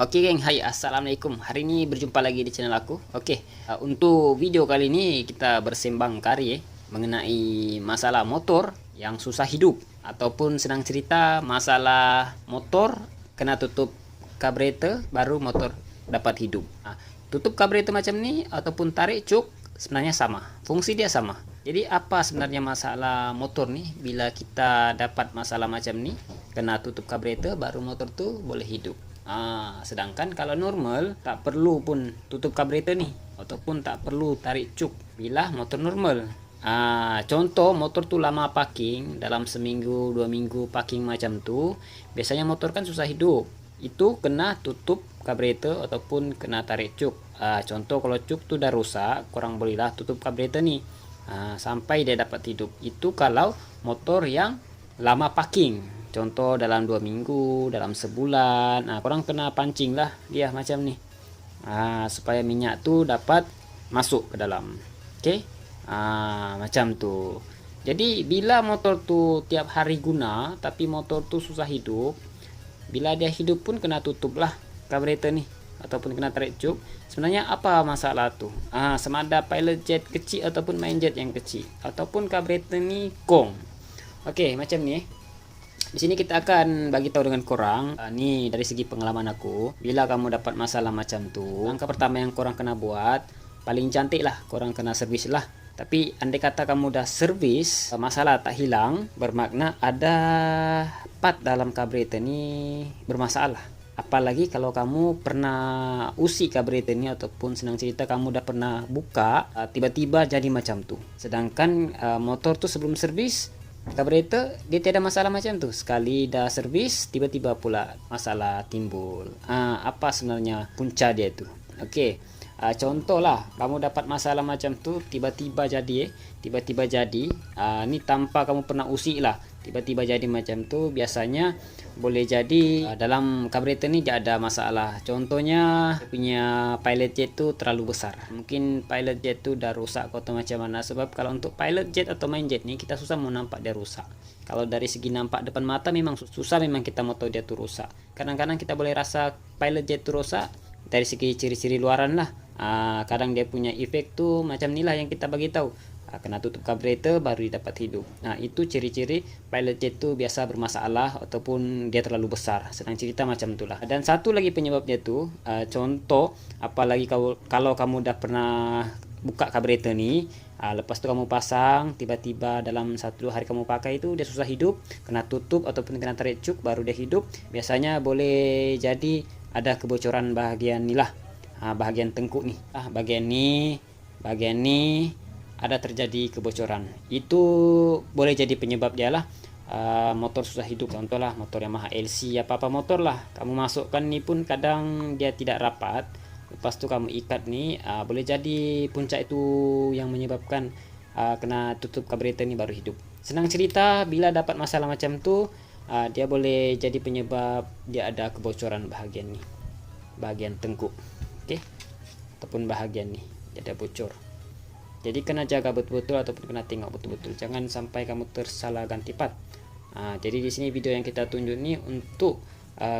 Oke geng, hai assalamualaikum. Hari ini berjumpa lagi di channel aku. Untuk video kali ini kita bersembang kari mengenai masalah motor yang susah hidup ataupun senang cerita masalah motor kena tutup karburetor baru motor dapat hidup. Tutup karburetor macam ini ataupun tarik cuk sebenarnya sama, fungsi dia sama. Jadi apa sebenarnya masalah motor nih bila kita dapat masalah macam ini, kena tutup karburetor baru motor tuh boleh hidup. Sedangkan kalau normal tak perlu pun tutup karburetor nih ataupun tak perlu tarik cuk bila motor normal. Contoh motor tuh lama parking dalam seminggu 2 minggu parking macam tuh, biasanya motor kan susah hidup. Itu kena tutup karburetor ataupun kena tarik cuk. Contoh kalau cuk tuh udah rusak, kurang bolehlah tutup karburetor nih sampai dia dapat hidup. Itu kalau motor yang lama parking. Contoh dalam 2 minggu, dalam sebulan, korang kena pancing lah dia macam nih, supaya minyak tuh dapat masuk ke dalam. Macam tuh. Jadi bila motor tuh tiap hari guna, tapi motor tuh susah hidup, bila dia hidup pun kena tutup lah karburetor nih, ataupun kena tarik cuk. Sebenarnya apa masalah tuh? Sama ada pilot jet kecil ataupun main jet yang kecil, ataupun karburetor nih kong. Macam nih. Di sini kita akan bagi tahu dengan korang, nih dari segi pengalaman aku, bila kamu dapat masalah macam tuh, langkah pertama yang korang kena buat, paling cantik lah, korang kena servis lah. Tapi andai kata kamu udah servis, masalah tak hilang, bermakna ada part dalam karburetor ini bermasalah. Apalagi kalau kamu pernah usi karburetor ini ataupun senang cerita kamu udah pernah buka, tiba-tiba jadi macam tuh. Sedangkan motor tuh sebelum servis, karburetor dia tiada masalah macam tuh. Sekali dah servis tiba-tiba pula masalah timbul. Apa sebenarnya punca dia itu? Contoh lah kamu dapat masalah macam tuh tiba-tiba jadi ini tanpa kamu pernah usi lah, tiba-tiba jadi macam tuh. Biasanya boleh jadi dalam karburetor ini dia ada masalah. Contohnya punya pilot jet tuh terlalu besar. Mungkin pilot jet tuh udah rusak atau macam mana. Sebab kalau untuk pilot jet atau main jet nih kita susah mau nampak dia rusak. Kalau dari segi nampak depan mata memang susah, memang kita mau tahu dia tuh rusak. Kadang-kadang kita boleh rasa pilot jet tuh rusak dari segi ciri-ciri luaran lah. Kadang dia punya efek tuh macam inilah yang kita bagi tahu. Kena tutup karburetor baru dia dapat hidup. Itu ciri-ciri pilot jet tuh biasa bermasalah ataupun dia terlalu besar. Sedang cerita macam itulah. Dan satu lagi penyebabnya tuh, contoh apalagi kalau kamu udah pernah buka karburetor nih, lepas itu kamu pasang, tiba-tiba dalam 1-2 hari kamu pakai itu dia susah hidup, kena tutup ataupun kena tarik cuk baru dia hidup. Biasanya boleh jadi ada kebocoran bahagian inilah, bahagian tengkuk nih, bagian ini ada terjadi kebocoran. Itu boleh jadi penyebab dia lah, motor susah hidup. Contoh lah motor Yamaha LC, apa motor lah kamu masukkan nih pun kadang dia tidak rapat, lepas tu kamu ikat nih, boleh jadi puncak itu yang menyebabkan kena tutup karburetor ini baru hidup. Senang cerita bila dapat masalah macam tu, dia boleh jadi penyebab dia ada kebocoran bahagian nih, bahagian tengkuk, ataupun bahagian nih dia ada bocor. Jadi kena jaga betul-betul ataupun kena tengok betul-betul, jangan sampai kamu tersalah ganti part. Jadi di sini video yang kita tunjuk nih untuk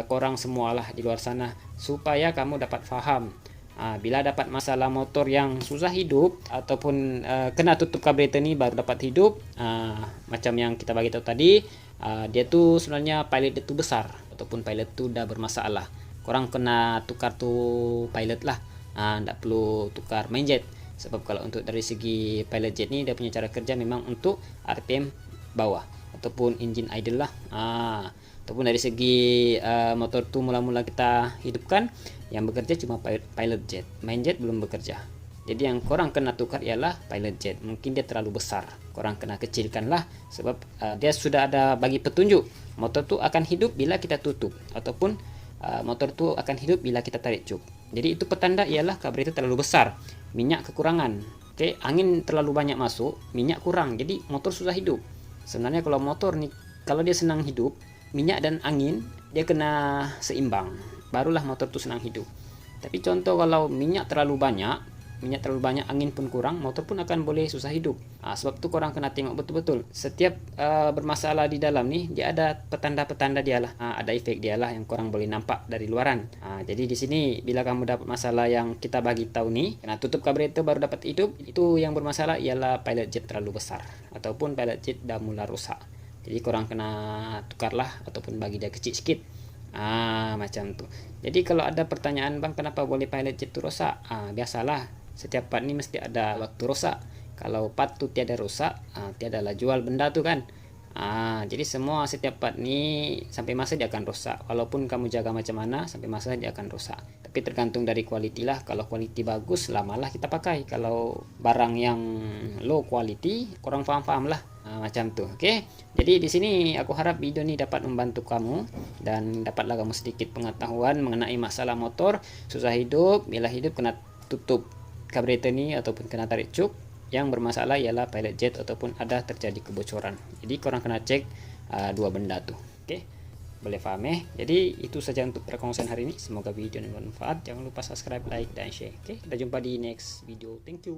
korang semualah di luar sana, supaya kamu dapat faham. Bila dapat masalah motor yang susah hidup ataupun kena tutup karburetor ini baru dapat hidup, macam yang kita bagi tahu tadi, dia tuh sebenarnya pilot itu besar ataupun pilot itu udah bermasalah. Korang kena tukar tuh pilot lah, ndak perlu tukar main jet. Sebab kalau untuk dari segi pilot jet ni dia punya cara kerja memang untuk RPM bawah ataupun engine idle lah. Ataupun dari segi motor tu mula-mula kita hidupkan, yang bekerja cuma pilot jet, main jet belum bekerja. Jadi yang korang kena tukar ialah pilot jet. Mungkin dia terlalu besar, korang kena kecilkan lah. Sebab dia sudah ada bagi petunjuk, motor tu akan hidup bila kita tutup, ataupun motor tu akan hidup bila kita tarik cuk. Jadi itu petanda ialah karburetor terlalu besar, minyak kekurangan. Angin terlalu banyak masuk, minyak kurang, jadi motor susah hidup. Sebenarnya kalau motor nih, kalau dia senang hidup, minyak dan angin dia kena seimbang, barulah motor tuh senang hidup. Tapi contoh kalau minyak terlalu banyak, minyak terlalu banyak, angin pun kurang, motor pun akan boleh susah hidup. Sebab tu korang kena tengok betul-betul. Setiap bermasalah di dalam ni, dia ada petanda-petanda dia lah, ada efek dia lah yang korang boleh nampak dari luaran. Jadi di sini bila kamu dapat masalah yang kita bagi tahu ni, kena tutup karburetor baru dapat hidup, itu yang bermasalah ialah pilot jet terlalu besar ataupun pilot jet dah mula rosak. Jadi korang kena tukarlah ataupun bagi dia kecil sikit. Macam tu. Jadi kalau ada pertanyaan, bang kenapa boleh pilot jet tu rosak? Biasalah, setiap part ni mesti ada waktu rosak. Kalau part tu tiada rosak, tiadalah jual benda tu kan. Jadi semua setiap part ni sampai masa dia akan rosak. Walaupun kamu jaga macam mana, sampai masa dia akan rosak. Tapi tergantung dari kualiti lah. Kalau kualiti bagus, lamalah kita pakai. Kalau barang yang low quality, korang faham-faham lah. Macam tu. Okay. Jadi di sini aku harap video ni dapat membantu kamu dan dapatlah kamu sedikit pengetahuan mengenai masalah motor susah hidup. Bila hidup kena tutup karburetor ni ataupun kena tarik cuk. Yang bermasalah ialah pilot jet ataupun ada terjadi kebocoran. Jadi korang kena cek dua benda tu. Okay. Boleh faham Jadi itu saja untuk perkongsian hari ini. Semoga video ini bermanfaat. Jangan lupa subscribe, like dan share. Okay. Kita jumpa di next video. Thank you.